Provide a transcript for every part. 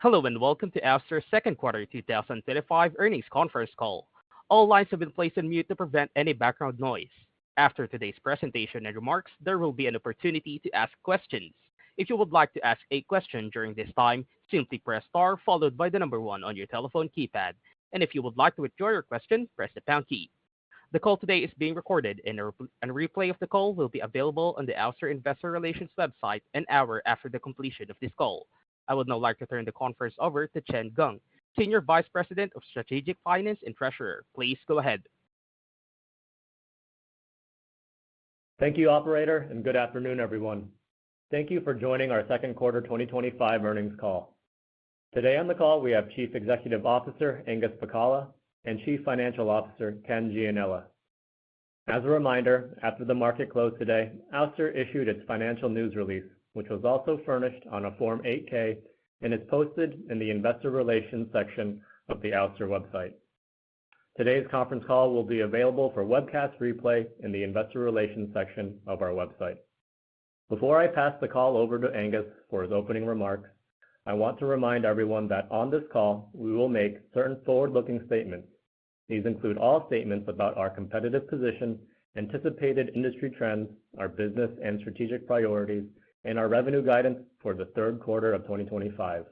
Hello and welcome to Ouster's second quarter 2025 earnings conference call. All lines have been placed on mute to prevent any background noise. After today's presentation and remarks, there will be an opportunity to ask questions. If you would like to ask a question during this time, simply press star followed by the number one on your telephone keypad. And if you would like to withdraw your question, press the pound key. The call today is being recorded, and a replay of the call will be available on the Ouster Investor Relations website an hour after the completion of this call. I would now like to turn the conference over to Chen Geng, Senior Vice President of Strategic Finance and Treasurer. Please go ahead. Thank you, Operator, and good afternoon, everyone. Thank you for joining our second quarter 2025 earnings call. Today on the call, we have Chief Executive Officer Angus Pacala and Chief Financial Officer Ken Gianella. As a reminder, after the market closed today, Ouster issued its financial news release, which was also furnished on a Form 8-K and is posted in the Investor Relations section of the Ouster website. Today's conference call will be available for webcast replay in the Investor Relations section of our website. Before I pass the call over to Angus for his opening remarks, I want to remind everyone that on this call, we will make certain forward-looking statements. These include all statements about our competitive position, anticipated industry trends, our business and strategic priorities, and our revenue guidance for the third quarter of 2025.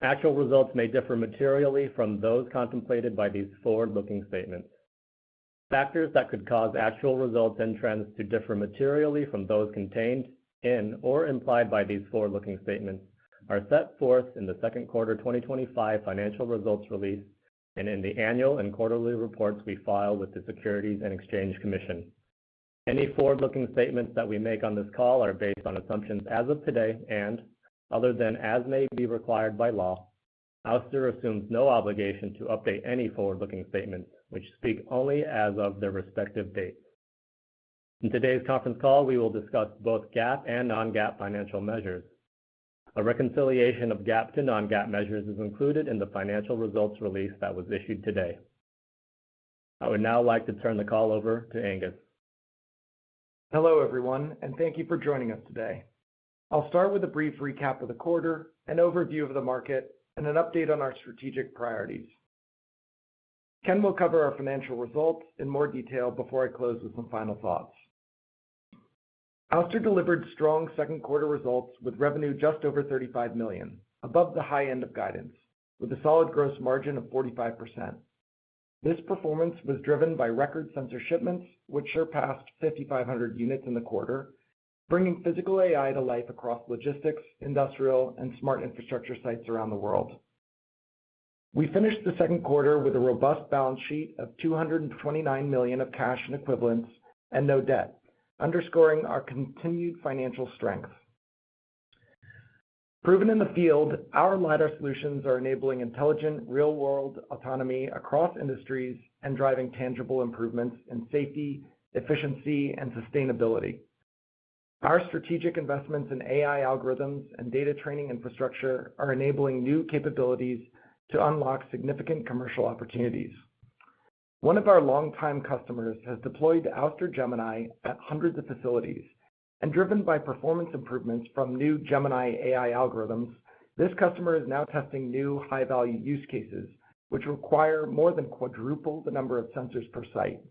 Actual results may differ materially from those contemplated by these forward-looking statements. Factors that could cause actual results and trends to differ materially from those contained in or implied by these forward-looking statements are set forth in the second quarter 2025 financial results release and in the annual and quarterly reports we file with the Securities and Exchange Commission. Any forward-looking statements that we make on this call are based on assumptions as of today and, other than as may be required by law, Ouster assumes no obligation to update any forward-looking statements, which speak only as of their respective dates. In today's conference call, we will discuss both GAAP and non-GAAP financial measures. A reconciliation of GAAP to non-GAAP measures is included in the financial results release that was issued today. I would now like to turn the call over to Angus. Hello, everyone, and thank you for joining us today. I'll start with a brief recap of the quarter, an overview of the market, and an update on our strategic priorities. Ken will cover our financial results in more detail before I close with some final thoughts. Ouster delivered strong second quarter results with revenue just over $35 million, above the high end of guidance, with a solid gross margin of 45%. This performance was driven by record sensor shipments, which surpassed 5,500 units in the quarter, bringing physical AI to life across logistics, industrial, and smart infrastructure sites around the world. We finished the second quarter with a robust balance sheet of $229 million of cash and equivalents and no debt, underscoring our continued financial strength. Proven in the field, our LiDAR solutions are enabling intelligent, real-world autonomy across industries and driving tangible improvements in safety, efficiency, and sustainability. Our strategic investments in AI algorithms and data training infrastructure are enabling new capabilities to unlock significant commercial opportunities. One of our longtime customers has deployed Ouster Gemini at hundreds of facilities, and driven by performance improvements from new Gemini AI algorithms, this customer is now testing new high-value use cases, which require more than quadruple the number of sensors per site.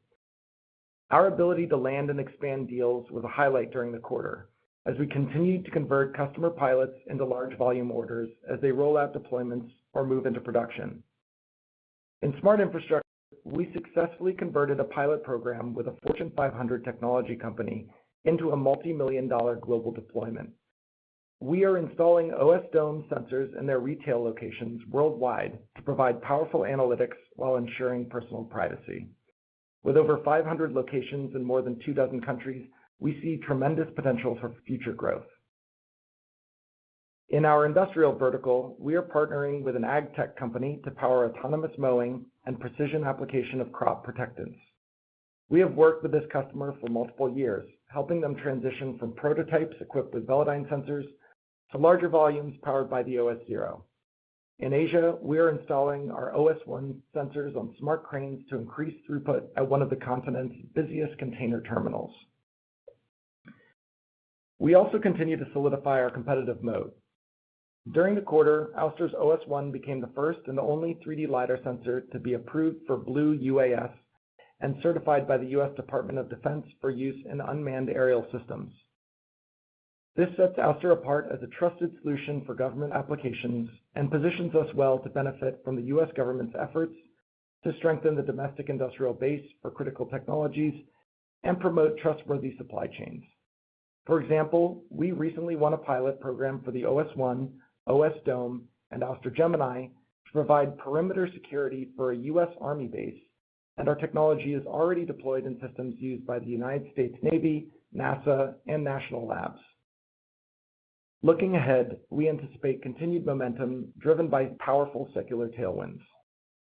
Our ability to land and expand deals was a highlight during the quarter, as we continued to convert customer pilots into large volume orders as they roll out deployments or move into production. In smart infrastructure, we successfully converted a pilot program with a Fortune 500 technology company into a multi-million-dollar global deployment. We are installing OS Dome sensors in their retail locations worldwide to provide powerful analytics while ensuring personal privacy. With over 500 locations in more than 24 countries, we see tremendous potential for future growth. In our industrial vertical, we are partnering with an ag tech company to power autonomous mowing and precision application of crop protectants. We have worked with this customer for multiple years, helping them transition from prototypes equipped with Velodyne sensors to larger volumes powered by the OS Zero. In Asia, we are installing our OS One sensors on smart cranes to increase throughput at one of the continent's busiest container terminals. We also continue to solidify our competitive moat. During the quarter, Ouster's OS1 became the first and only 3D LiDAR sensor to be approved for Blue UAS and certified by the U.S. Department of Defense for use in unmanned aerial systems. This sets Ouster apart as a trusted solution for government applications and positions us well to benefit from the U.S. government's efforts to strengthen the domestic industrial base for critical technologies and promote trustworthy supply chains. For example, we recently won a pilot program for the OS1, OS Dome, and Ouster Gemini to provide perimeter security for a U.S. Army base, and our technology is already deployed in systems used by the United States Navy, NASA, and national labs. Looking ahead, we anticipate continued momentum driven by powerful secular tailwinds.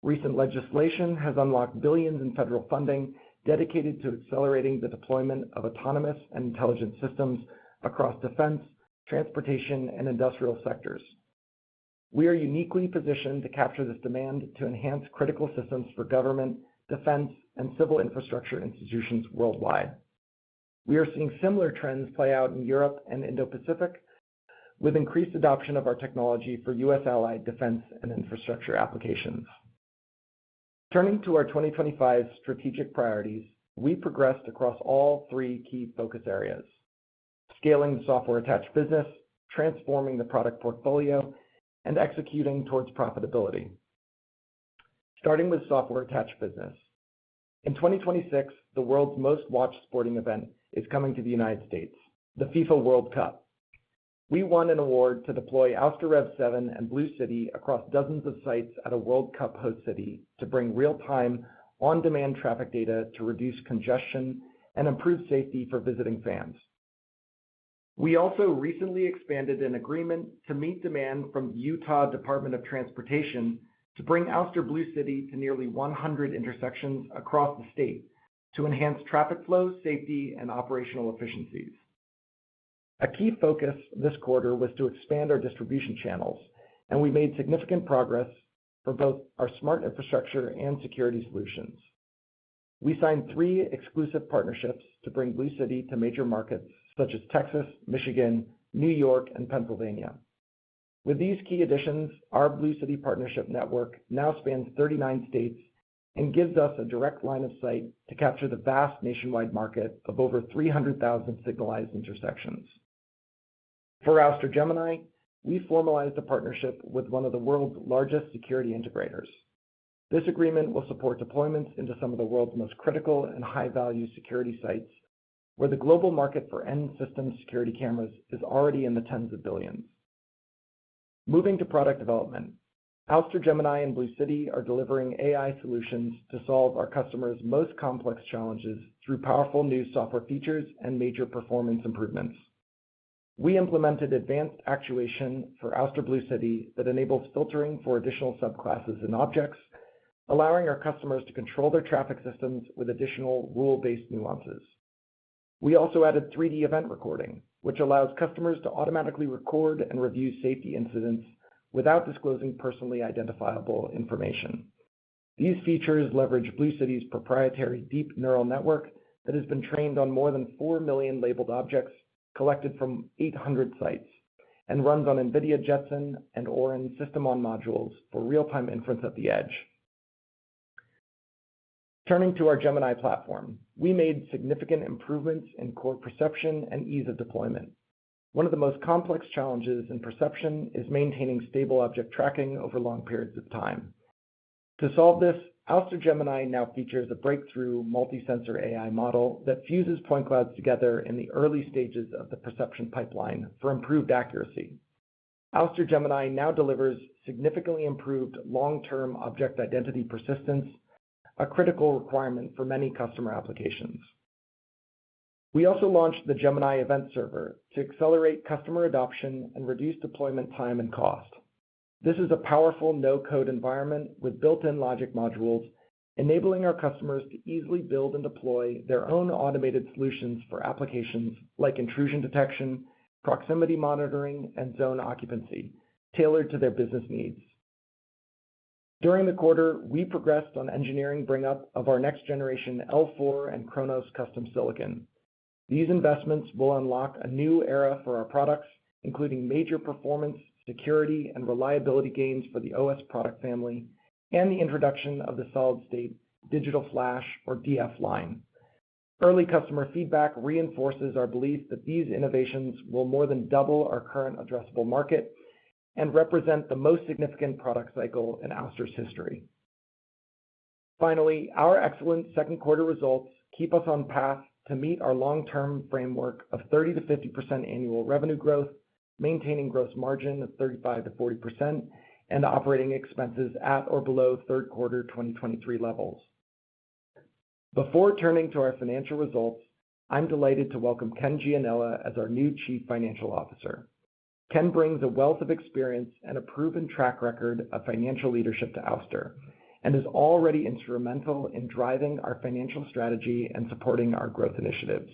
Recent legislation has unlocked billions in federal funding dedicated to accelerating the deployment of autonomous and intelligent systems across defense, transportation, and industrial sectors. We are uniquely positioned to capture this demand to enhance critical systems for government, defense, and civil infrastructure institutions worldwide. We are seeing similar trends play out in Europe and Indo-Pacific, with increased adoption of our technology for U.S. allied defense and infrastructure applications. Turning to our 2025 strategic priorities, we progressed across all three key focus areas: scaling the software-attached business, transforming the product portfolio, and executing towards profitability. Starting with software-attached business. In 2026, the world's most watched sporting event is coming to the United States, the FIFA World Cup. We won an award to deploy Ouster Rev7 and Blue City across dozens of sites at a World Cup host city to bring real-time, on-demand traffic data to reduce congestion and improve safety for visiting fans. We also recently expanded an agreement to meet demand from the Utah Department of Transportation to bring Ouster Blue City to nearly 100 intersections across the state to enhance traffic flow, safety, and operational efficiencies. A key focus this quarter was to expand our distribution channels, and we made significant progress for both our smart infrastructure and security solutions. We signed 3 exclusive partnerships to bring Blue City to major markets such as Texas, Michigan, New York, and Pennsylvania. With these key additions, our Blue City partnership network now spans 39 states and gives us a direct line of sight to capture the vast nationwide market of over 300,000 signalized intersections. For Ouster Gemini, we formalized a partnership with one of the world's largest security integrators. This agreement will support deployments into some of the world's most critical and high-value security sites, where the global market for end system security cameras is already in the tens of billions. Moving to product development, Ouster Gemini and Blue City are delivering AI solutions to solve our customers' most complex challenges through powerful new software features and major performance improvements. We implemented advanced actuation for Ouster Blue City that enables filtering for additional subclasses and objects, allowing our customers to control their traffic systems with additional rule-based nuances. We also added 3D event recording, which allows customers to automatically record and review safety incidents without disclosing personally identifiable information. These features leverage Blue City's proprietary deep neural network that has been trained on more than 4 million labeled objects collected from 800 sites and runs on NVIDIA Jetson and Orin system-on modules for real-time inference at the edge. Turning to our Gemini platform, we made significant improvements in core perception and ease of deployment. One of the most complex challenges in perception is maintaining stable object tracking over long periods of time. To solve this, Ouster Gemini now features a breakthrough multi-sensor AI model that fuses point clouds together in the early stages of the perception pipeline for improved accuracy. Ouster Gemini now delivers significantly improved long-term object identity persistence, a critical requirement for many customer applications. We also launched the Gemini Event Server to accelerate customer adoption and reduce deployment time and cost. This is a powerful no-code environment with built-in logic modules, enabling our customers to easily build and deploy their own automated solutions for applications like intrusion detection, proximity monitoring, and zone occupancy, tailored to their business needs. During the quarter, we progressed on engineering bring-up of our next-generation L4 and Chronos custom silicon. These investments will unlock a new era for our products, including major performance, security, and reliability gains for the OS product family, and the introduction of the solid-state digital flash, or DF line. Early customer feedback reinforces our belief that these innovations will more than double our current addressable market and represent the most significant product cycle in Ouster's history. Finally, our excellent second quarter results keep us on path to meet our long-term framework of 30 to 50% annual revenue growth, maintaining gross margin of 35 to 40%, and operating expenses at or below third quarter 2023 levels. Before turning to our financial results, I'm delighted to welcome Ken Gianella as our new Chief Financial Officer. Ken brings a wealth of experience and a proven track record of financial leadership to Ouster, and is already instrumental in driving our financial strategy and supporting our growth initiatives.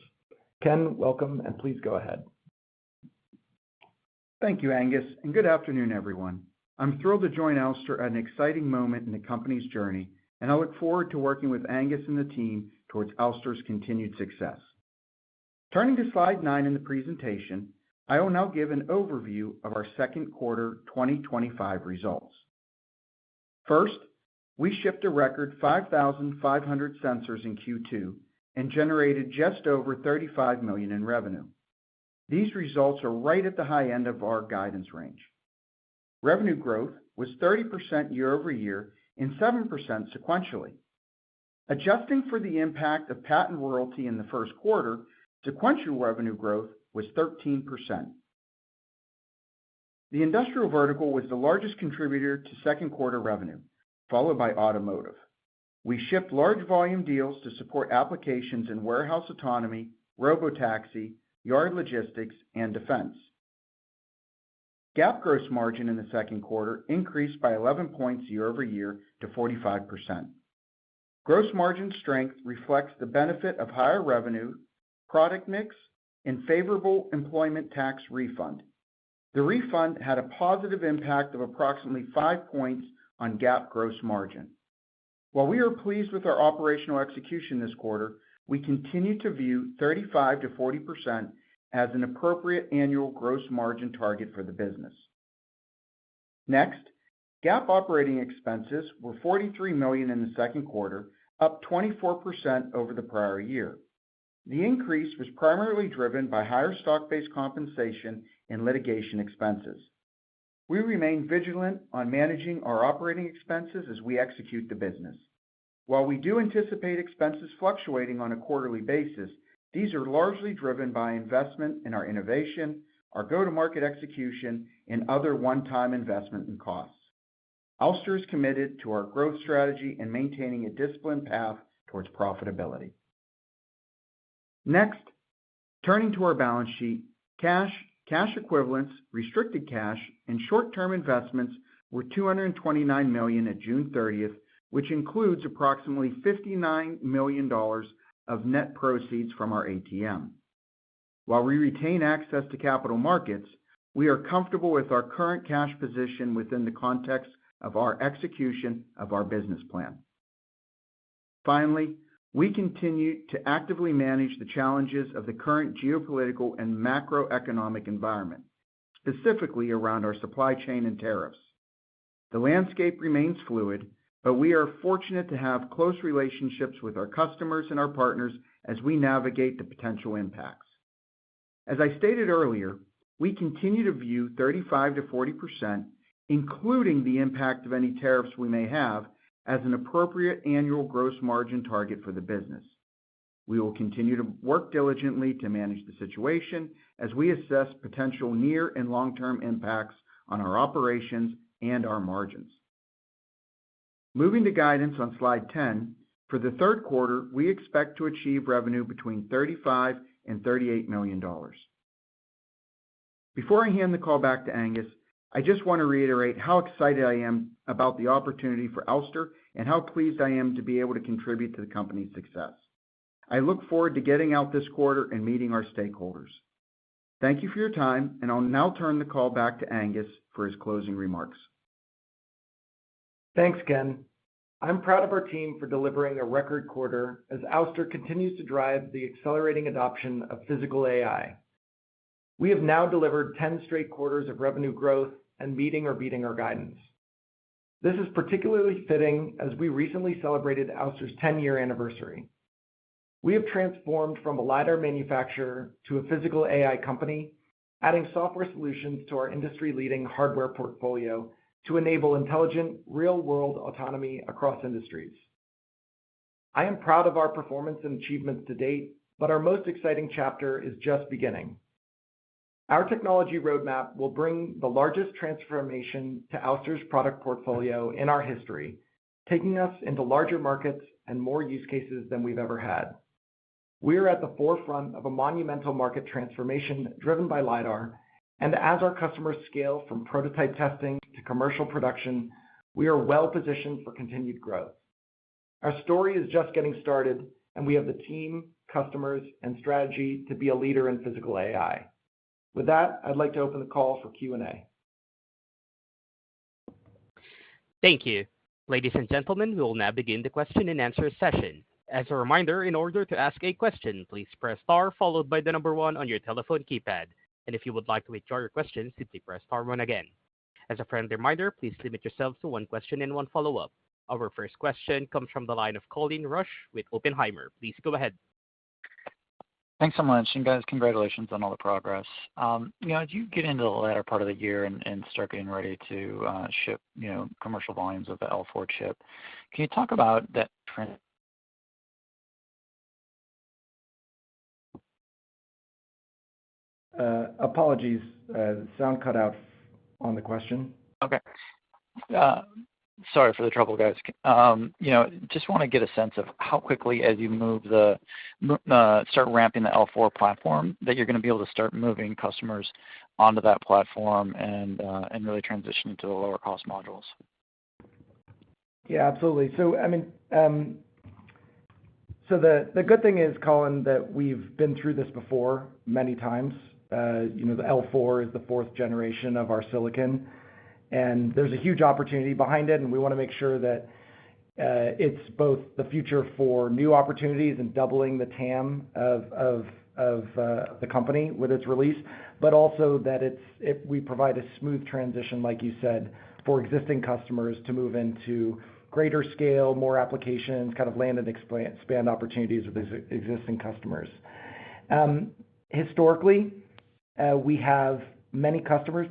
Ken, welcome, and please go ahead. Thank you, Angus, and good afternoon, everyone. I'm thrilled to join Ouster at an exciting moment in the company's journey, and I look forward to working with Angus and the team towards Ouster's continued success. Turning to slide 9 in the presentation, I will now give an overview of our second quarter 2025 results. First, we shipped a record 5,500 sensors in Q2 and generated just over $35 million in revenue. These results are right at the high end of our guidance range. Revenue growth was 30% year over year and 7% sequentially. Adjusting for the impact of patent royalty in the first quarter, sequential revenue growth was 13%. The industrial vertical was the largest contributor to second quarter revenue, followed by automotive. We shipped large volume deals to support applications in warehouse autonomy, robotaxi, yard logistics, and defense. GAAP gross margin in the second quarter increased by 11 points year over year to 45%. Gross margin strength reflects the benefit of higher revenue, product mix, and favorable employment tax refund. The refund had a positive impact of approximately 5 points on GAAP gross margin. While we are pleased with our operational execution this quarter, we continue to view 35 to 40% as an appropriate annual gross margin target for the business. Next, GAAP operating expenses were $43 million in the second quarter, up 24% over the prior year. The increase was primarily driven by higher stock-based compensation and litigation expenses. We remain vigilant on managing our operating expenses as we execute the business. While we do anticipate expenses fluctuating on a quarterly basis, these are largely driven by investment in our innovation, our go-to-market execution, and other one-time investment and costs. Ouster is committed to our growth strategy and maintaining a disciplined path towards profitability. Next, turning to our balance sheet, cash equivalents, restricted cash, and short-term investments were $229 million at June 30th, which includes approximately $59 million of net proceeds from our ATM. While we retain access to capital markets, we are comfortable with our current cash position within the context of our execution of our business plan. Finally, we continue to actively manage the challenges of the current geopolitical and macroeconomic environment, specifically around our supply chain and tariffs. The landscape remains fluid, but we are fortunate to have close relationships with our customers and our partners as we navigate the potential impacts. As I stated earlier, we continue to view 35 to 40%, including the impact of any tariffs we may have, as an appropriate annual gross margin target for the business. We will continue to work diligently to manage the situation as we assess potential near and long-term impacts on our operations and our margins. Moving to guidance on slide 10, for the third quarter, we expect to achieve revenue between $35 and $38 million. Before I hand the call back to Angus, I just want to reiterate how excited I am about the opportunity for Ouster and how pleased I am to be able to contribute to the company's success. I look forward to getting out this quarter and meeting our stakeholders. Thank you for your time, and I'll now turn the call back to Angus for his closing remarks. Thanks, Ken. I'm proud of our team for delivering a record quarter as Ouster continues to drive the accelerating adoption of physical AI. We have now delivered 10 straight quarters of revenue growth, and meeting or beating our guidance. This is particularly fitting as we recently celebrated Ouster's 10-year anniversary. We have transformed from a LiDAR manufacturer to a physical AI company, adding software solutions to our industry-leading hardware portfolio to enable intelligent, real-world autonomy across industries. I am proud of our performance and achievements to date, but our most exciting chapter is just beginning. Our technology roadmap will bring the largest transformation to Ouster's product portfolio in our history, taking us into larger markets and more use cases than we've ever had. We are at the forefront of a monumental market transformation driven by LiDAR, and as our customers scale from prototype testing to commercial production, we are well positioned for continued growth. Our story is just getting started, and we have the team, customers, and strategy to be a leader in physical AI. With that, I'd like to open the call for Q&A. Thank you. Ladies and gentlemen, we will now begin the question and answer session. As a reminder, in order to ask a question, please press star followed by the number 1 on your telephone keypad. And if you would like to withdraw your question, simply press star 1 again. As a friendly reminder, please limit yourselves to 1 question and 1 follow-up. Our first question comes from the line of Colin Rusch with Oppenheimer. Please go ahead. Thanks so much, and guys, congratulations on all the progress. As you get into the latter part of the year and start getting ready to ship, commercial volumes of the L4 chip, can you talk about that trend? Apologies, sound cut out on the question. Okay. Sorry for the trouble, guys. Just want to get a sense of how quickly, as you start ramping the L4 platform, that you're going to be able to start moving customers onto that platform and really transition to the lower cost modules. Yeah, absolutely. So, the good thing is, Colin, that we've been through this before many times. The L4 is the 4th generation of our silicon, and there's a huge opportunity behind it, and we want to make sure that it's both the future for new opportunities and doubling the TAM of the company with its release, but also that we provide a smooth transition, like you said, for existing customers to move into greater scale, more applications, kind of land and expand opportunities with existing customers. Historically, we have many customers,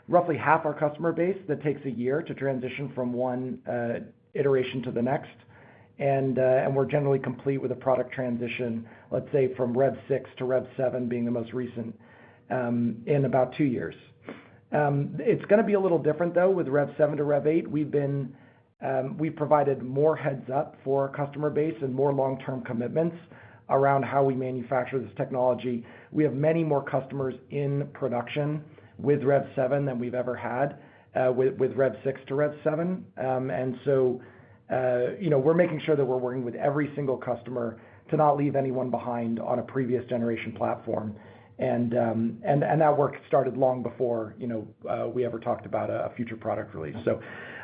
roughly half our customer base, that takes a year to transition from one iteration to the next. And we're generally complete with a product transition, let's say from Rev 6 to Rev 7 being the most recent, in about 2 years. It's going to be a little different, though, with Rev 7 to Rev 8. We've provided more heads up for our customer base and more long-term commitments around how we manufacture this technology. We have many more customers in production with Rev 7 than we've ever had with Rev 6 to Rev 7. And so, we're making sure that we're working with every single customer to not leave anyone behind on a previous generation platform. And that work started long before, we ever talked about a future product release. So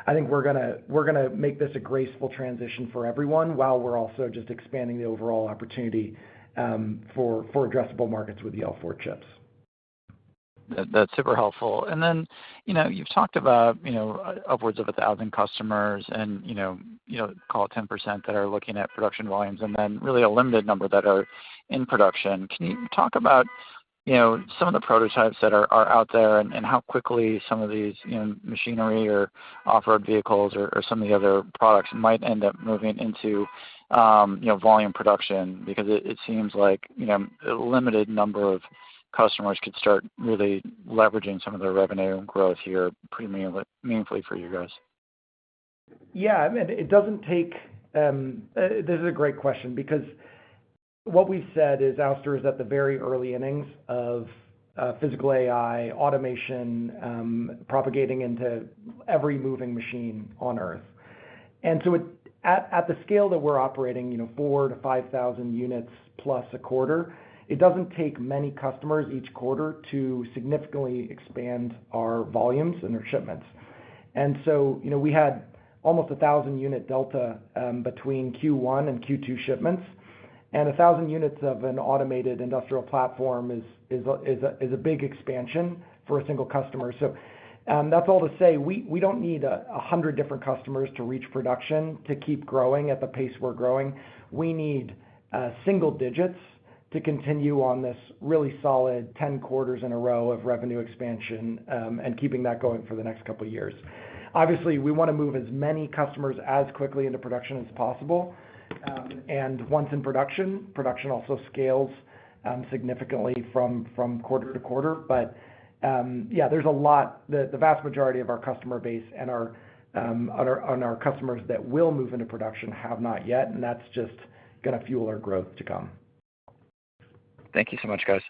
I think we're gonna make this a graceful transition for everyone, while we're also just expanding the overall opportunity for addressable markets with the L4 chips. That's super helpful. And then, you've talked about, upwards of 1,000 customers and, call it 10% that are looking at production volumes, and then really a limited number that are in production. Can you talk about, some of the prototypes that are out there and how quickly some of these, machinery or off-road vehicles or some of the other products might end up moving into, volume production? Because it seems like, a limited number of customers could start really leveraging some of their revenue growth here pretty meaningfully for you guys. Yeah, it doesn't take. This is a great question, because what we've said is Ouster is at the very early innings of physical AI, automation, propagating into every moving machine on Earth. And so at the scale that we're operating, 4,000 to 5,000 units plus a quarter, it doesn't take many customers each quarter to significantly expand our volumes and our shipments. And so, we had almost 1,000 unit delta between Q1 and Q2 shipments, and 1,000 units of an automated industrial platform is a big expansion for a single customer. So that's all to say we don't need 100 different customers to reach production to keep growing at the pace we're growing. We need single digits to continue on this really solid 10 quarters in a row of revenue expansion and keeping that going for the next couple of years. Obviously, we want to move as many customers as quickly into production as possible. And once in production also scales significantly from quarter to quarter. But yeah, there's a lot. The vast majority of our customer base and our customers that will move into production have not yet, and that's just going to fuel our growth to come. Thank you so much, guys.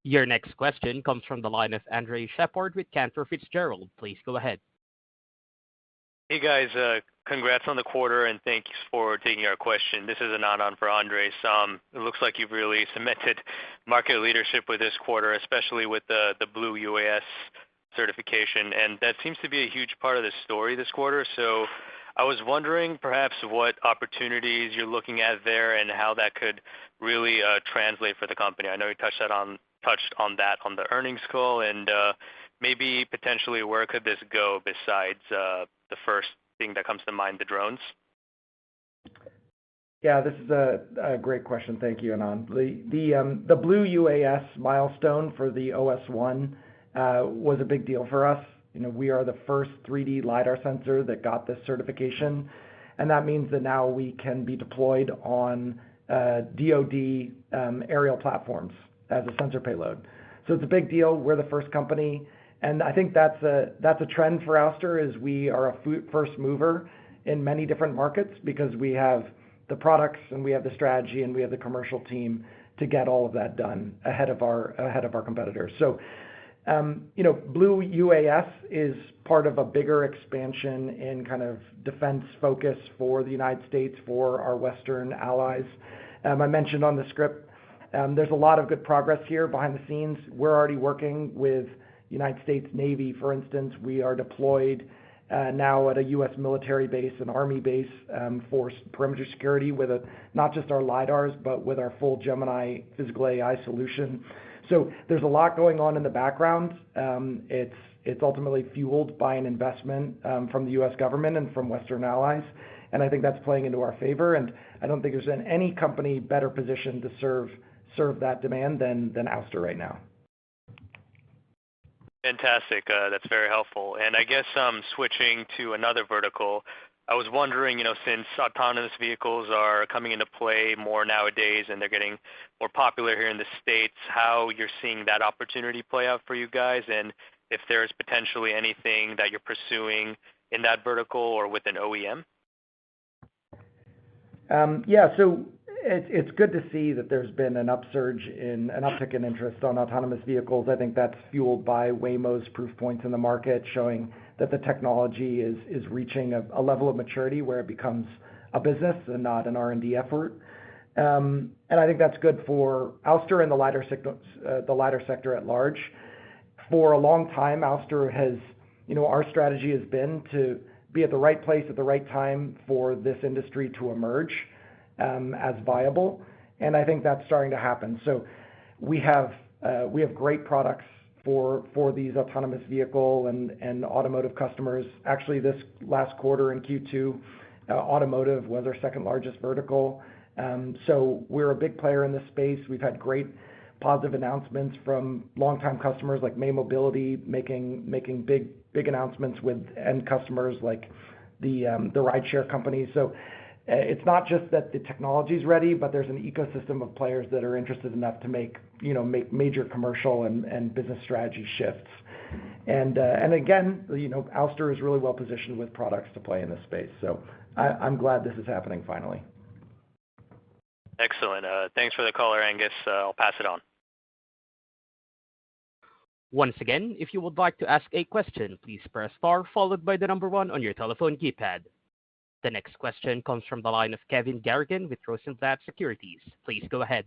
Your next question comes from the line of Andre Shepard with Cantor Fitzgerald. Please go ahead. Hey guys, congrats on the quarter and thanks for taking our question. This is Anand for Andre. It looks like you've really cemented market leadership with this quarter, especially with the Blue UAS certification, and that seems to be a huge part of the story this quarter. So I was wondering perhaps what opportunities you're looking at there and how that could really translate for the company. I know you touched on that on the earnings call, and maybe potentially where could this go besides the first thing that comes to mind, the drones? Yeah, this is a great question. Thank you, Anand. The Blue UAS milestone for the OS1 was a big deal for us. You know, we are the first 3D LiDAR sensor that got this certification, and that means that now we can be deployed on DoD aerial platforms as a sensor payload. So it's a big deal. We're the first company, and I think that's a trend for Ouster, is we are a first mover in many different markets because we have the products and we have the strategy and we have the commercial team to get all of that done ahead of our competitors. So you know, Blue UAS is part of a bigger expansion in kind of defense focus for the United States, for our Western allies. I mentioned on the script, there's a lot of good progress here behind the scenes. We're already working with United States Navy, for instance. We are deployed now at a U.S. military base, an Army base, for perimeter security with not just our LiDARs, but with our full Gemini physical AI solution. So there's a lot going on in the background. It's ultimately fueled by an investment from the U.S. government and from Western allies, and I think that's playing into our favor. And I don't think there's any company better positioned to serve that demand than Ouster right now. Fantastic. That's very helpful. And I guess switching to another vertical, I was wondering, you know, since autonomous vehicles are coming into play more nowadays and they're getting more popular here in the States, how you're seeing that opportunity play out for you guys, and if there's potentially anything that you're pursuing in that vertical or with an OEM? Yeah, so it's good to see that there's been an uptick in interest on autonomous vehicles. I think that's fueled by Waymo's proof points in the market, showing that the technology is reaching a level of maturity where it becomes a business and not an R&D effort. And I think that's good for Ouster and the LiDAR sector at large. For a long time, Ouster has, you know, our strategy has been to be at the right place at the right time for this industry to emerge as viable, and I think that's starting to happen. So we have great products for these autonomous vehicle and automotive customers. Actually, this last quarter in Q2, automotive was our second largest vertical. So we're a big player in this space. We've had great positive announcements from longtime customers like May Mobility, making big announcements with end customers like the rideshare companies. So it's not just that the technology is ready, but there's an ecosystem of players that are interested enough to make major commercial and business strategy shifts. And again, you know, Ouster is really well positioned with products to play in this space. So I'm glad this is happening finally. Excellent. Thanks for the caller, Angus. I'll pass it on. Once again, if you would like to ask a question, please press star followed by the number 1 on your telephone keypad. The next question comes from the line of Kevin Garrigan with Rosenblatt Securities. Please go ahead.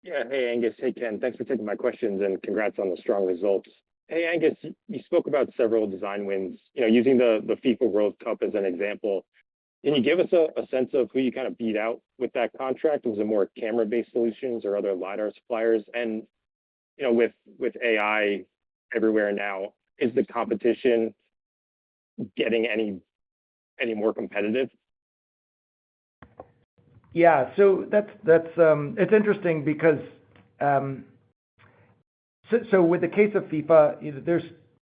Yeah, hey Angus, hey Ken, thanks for taking my questions and congrats on the strong results. Hey Angus, you spoke about several design wins, you know, using the FIFA World Cup as an example. Can you give us a sense of who you kind of beat out with that contract? Was it more camera-based solutions or other LiDAR suppliers? And with AI everywhere now, is the competition getting any more competitive? Yeah, so that's it's interesting because so with the case of FIFA,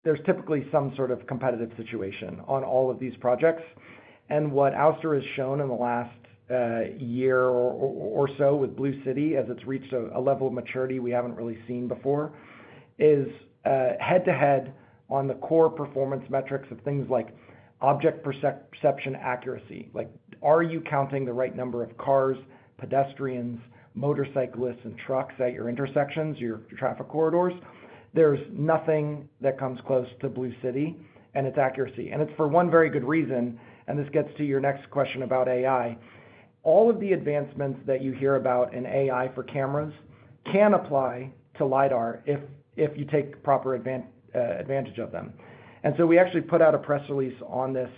there's typically some sort of competitive situation on all of these projects, and what Ouster has shown in the last year or so with Blue City, as it's reached a level of maturity we haven't really seen before, is head-to-head on the core performance metrics of things like object perception accuracy. Like, are you counting the right number of cars, pedestrians, motorcyclists, and trucks at your intersections, your traffic corridors? There's nothing that comes close to Blue City and its accuracy. And it's for one very good reason, and this gets to your next question about AI. All of the advancements that you hear about in AI for cameras can apply to LiDAR if you take proper advantage of them. And so we actually put out a press release on this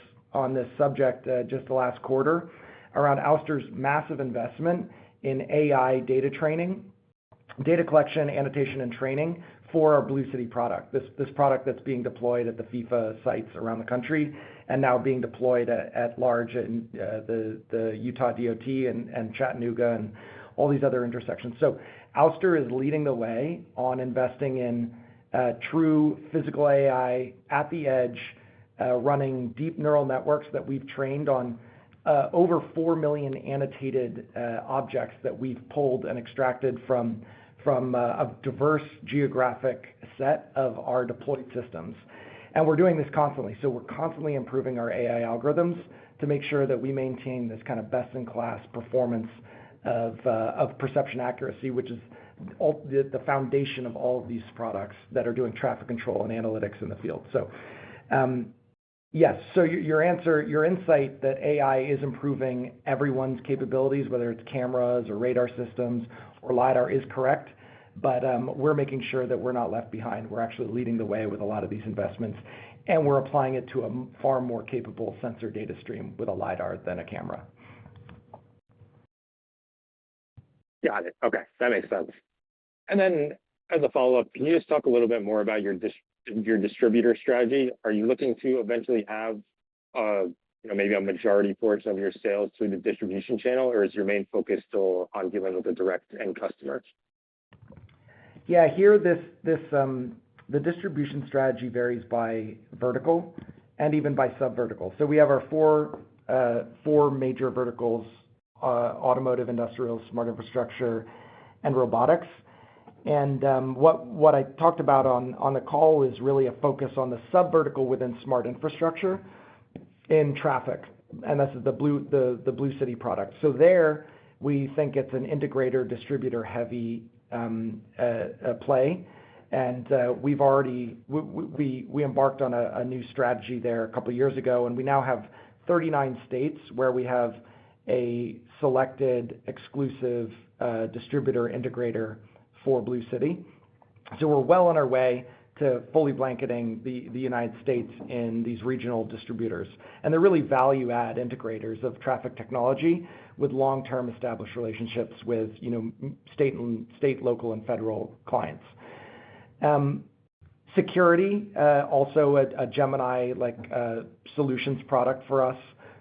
subject just the last quarter around Ouster's massive investment in AI data collection, annotation, and training for our Blue City product. This product that's being deployed at the FIFA sites around the country and now being deployed at large in the Utah DOT and Chattanooga and all these other intersections. So Ouster is leading the way on investing in true physical AI at the edge, running deep neural networks that we've trained on over 4 million annotated objects that we've pulled and extracted from a diverse geographic set of our deployed systems. And we're doing this constantly. So we're constantly improving our AI algorithms to make sure that we maintain this kind of best-in-class performance of perception accuracy, which is the foundation of all of these products that are doing traffic control and analytics in the field. So yes, so your insight that AI is improving everyone's capabilities, whether it's cameras or radar systems or LiDAR, is correct. But we're making sure that we're not left behind. We're actually leading the way with a lot of these investments, and we're applying it to a far more capable sensor data stream with a LiDAR than a camera. Got it. Okay, that makes sense. And then as a follow-up, can you just talk a little bit more about your distributor strategy? Are you looking to eventually have maybe a majority portion of your sales through the distribution channel, or is your main focus still on dealing with the direct end customers? Yeah, here the distribution strategy varies by vertical and even by sub-vertical. So we have our four major verticals: automotive, industrial, smart infrastructure, and robotics. And what I talked about on the call is really a focus on the sub-vertical within smart infrastructure in traffic, and that's the Blue City product. So there, we think it's an integrator, distributor-heavy play, and we've already we embarked on a new strategy there a couple of years ago, and we now have 39 states where we have a selected exclusive distributor integrator for Blue City. So we're well on our way to fully blanketing the United States in these regional distributors. And they're really value-add integrators of traffic technology with long-term established relationships with state, local, and federal clients. Security, also a Gemini-like solutions product for us.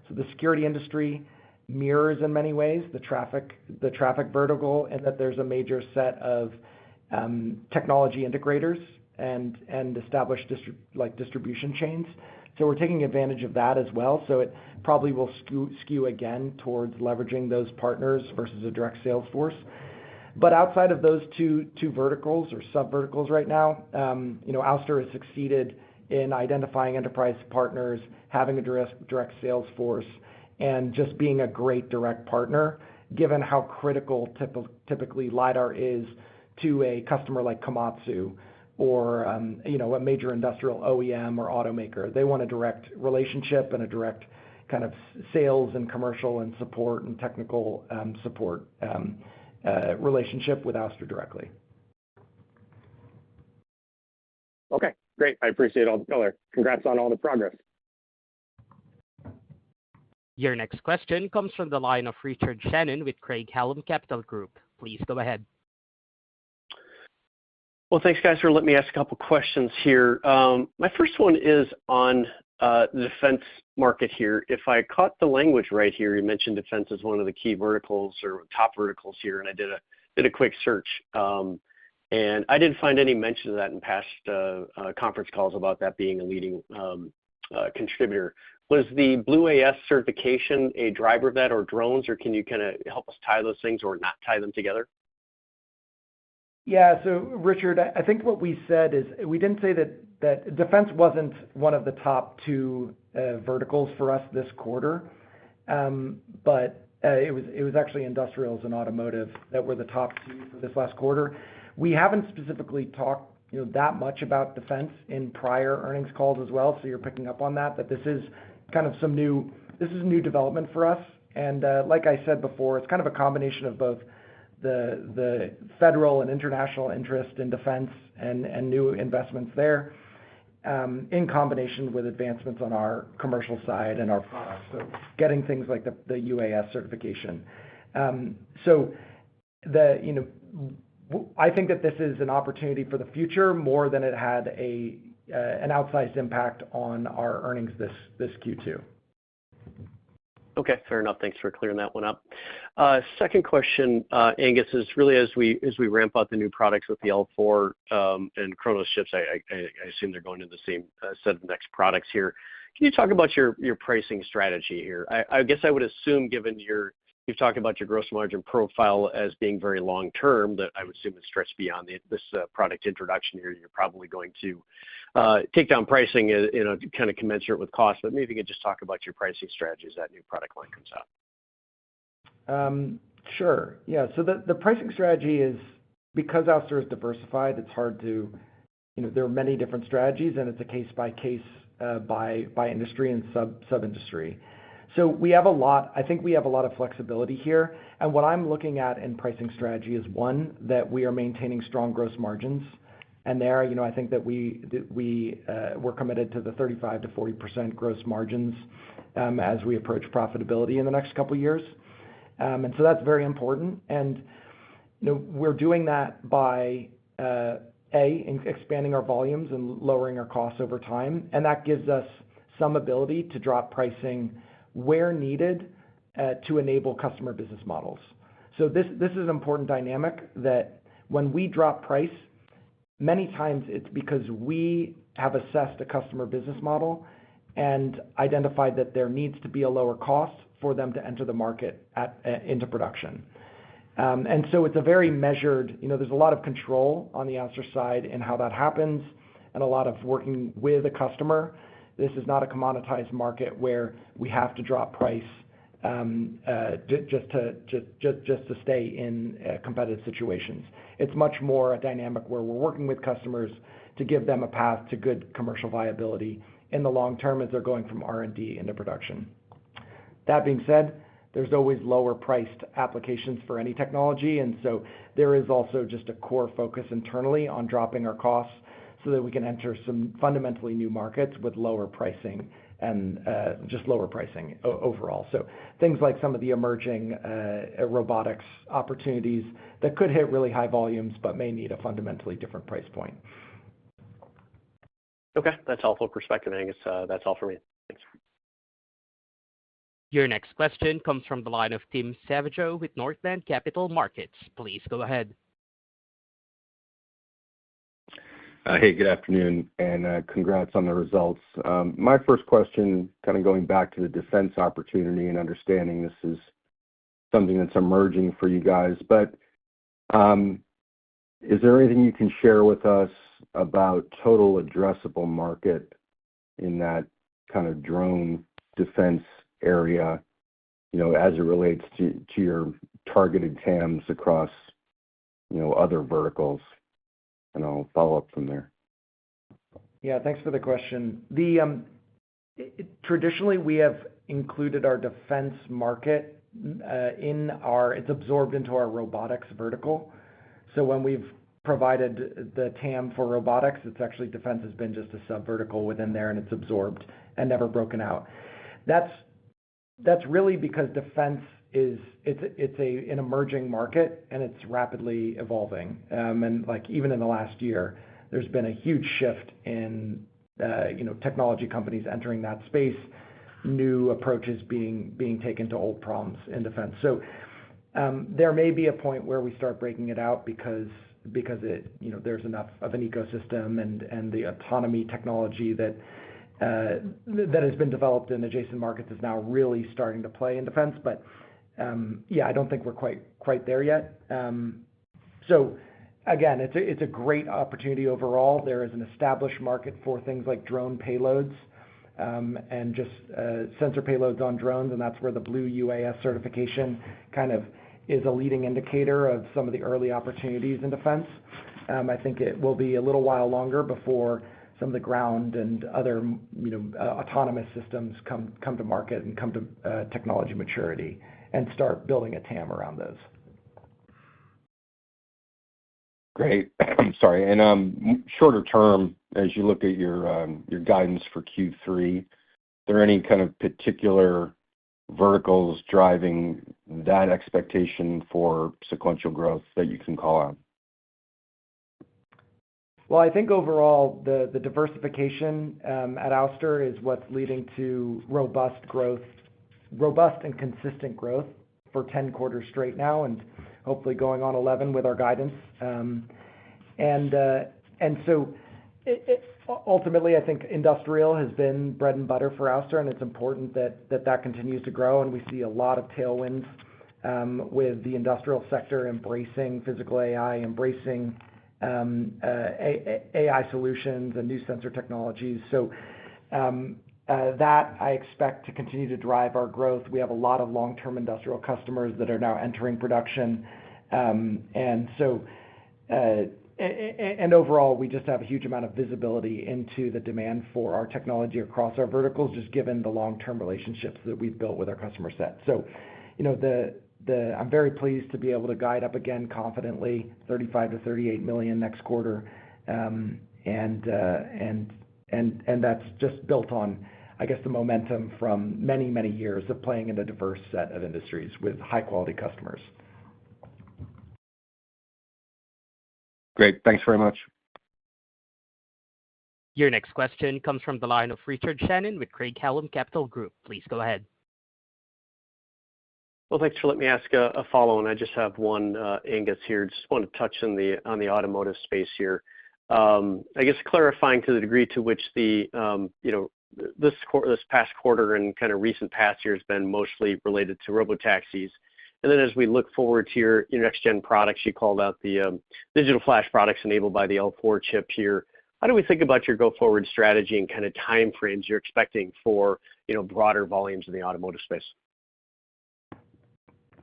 So the security industry mirrors in many ways the traffic vertical, and that there's a major set of technology integrators and established distribution chains. So we're taking advantage of that as well. So it probably will skew again towards leveraging those partners versus a direct sales force. But outside of those two verticals or sub-verticals right now, Ouster has succeeded in identifying enterprise partners, having a direct sales force, and just being a great direct partner, given how critical typically LiDAR is to a customer like Komatsu or a major industrial OEM or automaker. They want a direct relationship and a direct kind of sales and commercial and support and technical support relationship with Ouster directly. Okay, great. I appreciate all the color. Congrats on all the progress. Your next question comes from the line of Richard Shannon with Craig-Hallum Capital Group. Please go ahead. Well, thanks, guys, for letting me ask a couple questions here. My first one is on the defense market here. If I caught the language right here, you mentioned defense is one of the key verticals or top verticals here, and I did a quick search. And I didn't find any mention of that in past conference calls about that being a leading contributor. Was the Blue AS certification a driver of that, or drones, or can you kind of help us tie those things or not tie them together? Yeah, so Richard, I think what we said is we didn't say that defense wasn't one of the top two verticals for us this quarter, but it was actually industrials and automotive that were the top two for this last quarter. We haven't specifically talked that much about defense in prior earnings calls as well, so you're picking up on that this is kind of this is a new development for us. And like I said before, it's kind of a combination of both the federal and international interest in defense and new investments there, in combination with advancements on our commercial side and our products. So getting things like the UAS certification. I think that this is an opportunity for the future more than it had an outsized impact on our earnings this Q2. Okay, fair enough. Thanks for clearing that one up. Second question, Angus, is really as we ramp up the new products with the L4 and Chronos chips, I assume they're going to the same set of next products here. Can you talk about your pricing strategy here? I guess I would assume, given you've talked about your gross margin profile as being very long term, that I would assume it stretched beyond this product introduction here. You're probably going to take down pricing kind of commensurate with cost, but maybe you could just talk about your pricing strategy as that new product line comes out. Sure. Yeah. So the pricing strategy is, because Ouster is diversified, it's hard to, there are many different strategies, and it's a case by case by industry and sub industry. So I think we have a lot of flexibility here. And what I'm looking at in pricing strategy is, one, that we are maintaining strong gross margins. And there, I think that we're committed to the 35 to 40% gross margins as we approach profitability in the next couple of years. And so that's very important. And we're doing that by expanding our volumes and lowering our costs over time. And that gives us some ability to drop pricing where needed to enable customer business models. So this is an important dynamic, that when we drop price, many times it's because we have assessed a customer business model and identified that there needs to be a lower cost for them to enter the market into production. And so it's a very measured, there's a lot of control on the Ouster side in how that happens, and a lot of working with a customer. This is not a commoditized market where we have to drop price just to stay in competitive situations. It's much more a dynamic where we're working with customers to give them a path to good commercial viability in the long term as they're going from R&D into production. That being said, there's always lower priced applications for any technology, and so there is also just a core focus internally on dropping our costs so that we can enter some fundamentally new markets with lower pricing and just lower pricing overall. So things like some of the emerging robotics opportunities that could hit really high volumes but may need a fundamentally different price point. Okay, that's helpful perspective, Angus. That's all for me. Thanks. Your next question comes from the line of Tim Savageaux with Northland Capital Markets. Please go ahead. Hey, good afternoon, and congrats on the results. My first question, kind of going back to the defense opportunity and understanding this is something that's emerging for you guys, but is there anything you can share with us about total addressable market in that kind of drone defense area, as it relates to your targeted TAMs across, other verticals? And I'll follow up from there. Yeah, thanks for the question. Traditionally, we have included our defense market it's absorbed into our robotics vertical. So when we've provided the TAM for robotics, it's actually defense has been just a sub vertical within there, and it's absorbed and never broken out. That's That's really because defense is an emerging market, and it's rapidly evolving. And like even in the last year, there's been a huge shift in technology companies entering that space, new approaches being taken to old problems in defense. So there may be a point where we start breaking it out because there's enough of an ecosystem and the autonomy technology that has been developed in adjacent markets is now really starting to play in defense. But I don't think we're quite there yet. So again, it's a great opportunity overall. There is an established market for things like drone payloads and just sensor payloads on drones, and that's where the Blue UAS certification kind of is a leading indicator of some of the early opportunities in defense. I think it will be a little while longer before some of the ground and other autonomous systems come to market and come to technology maturity and start building a TAM around those. Great. I'm sorry. And shorter term, as you look at your guidance for Q3, are there any kind of particular verticals driving that expectation for sequential growth that you can call out? Well, I think overall the diversification at Ouster is what's leading to robust and consistent growth for 10 quarters straight now, and hopefully going on 11 with our guidance. And so ultimately, I think industrial has been bread and butter for Ouster, and it's important that continues to grow. And we see a lot of tailwinds with the industrial sector embracing physical AI, embracing AI solutions and new sensor technologies. So that I expect to continue to drive our growth. We have a lot of long-term industrial customers that are now entering production. And overall, we just have a huge amount of visibility into the demand for our technology across our verticals, just given the long-term relationships that we've built with our customer set. So, I'm very pleased to be able to guide up again confidently, $35 million-$38 million next quarter, and that's just built on, I guess, the momentum from many, many years of playing in a diverse set of industries with high-quality customers. Great. Thanks very much. Your next question comes from the line of Richard Shannon with Craig-Hallum Capital Group. Please go ahead. Well, thanks for letting me ask a follow-on. I just have one, Angus, here. Just want to touch on the automotive space here. I guess clarifying to the degree to which this past quarter and kind of recent past year has been mostly related to robotaxis. And then as we look forward to your next-gen products, you called out the digital flash products enabled by the L4 chip here. How do we think about your go-forward strategy and kind of time frames you're expecting for broader volumes in the automotive space?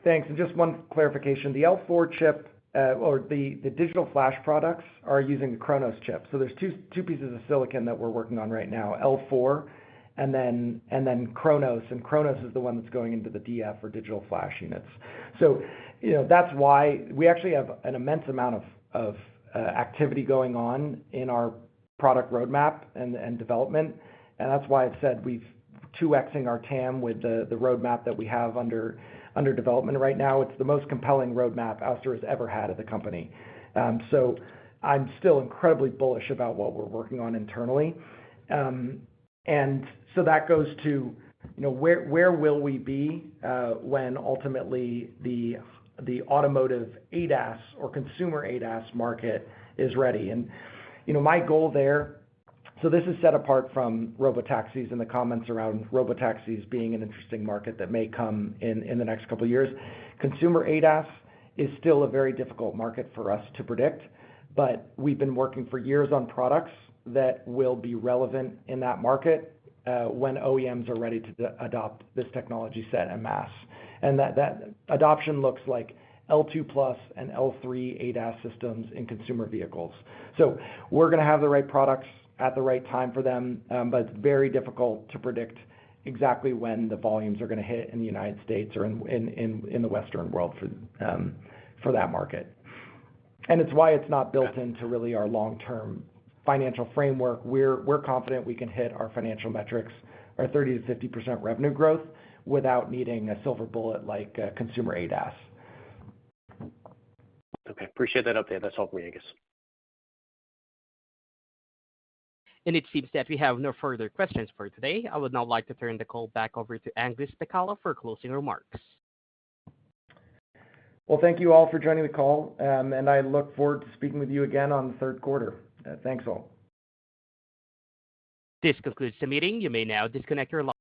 Thanks. And just one clarification. The L4 chip or the digital flash products are using the Chronos chip. So there's two pieces of silicon that we're working on right now, L4 and then Chronos. And Chronos is the one that's going into the DF or digital flash units. So that's why we actually have an immense amount of activity going on in our product roadmap and development. And that's why I've said we've 2xing our TAM with the roadmap that we have under development right now. It's the most compelling roadmap Ouster has ever had at the company. So I'm still incredibly bullish about what we're working on internally. And so that goes to, where will we be when ultimately the automotive ADAS or consumer ADAS market is ready? And, my goal there, so this is set apart from robotaxis and the comments around robotaxis being an interesting market that may come in the next couple of years. Consumer ADAS is still a very difficult market for us to predict, but we've been working for years on products that will be relevant in that market when OEMs are ready to adopt this technology set en masse. And that adoption looks like L2 Plus and L3 ADAS systems in consumer vehicles. So we're going to have the right products at the right time for them, but it's very difficult to predict exactly when the volumes are going to hit in the United States or in the Western world for that market. And it's why it's not built into really our long-term financial framework. We're confident we can hit our financial metrics, our 30 to 50% revenue growth without needing a silver bullet like consumer ADAS. Okay, appreciate that update. That's all for me, Angus. And it seems that we have no further questions for today. I would now like to turn the call back over to Angus Pacala for closing remarks. Well, thank you all for joining the call, and I look forward to speaking with you again on the third quarter. Thanks all. This concludes the meeting. You may now disconnect your line.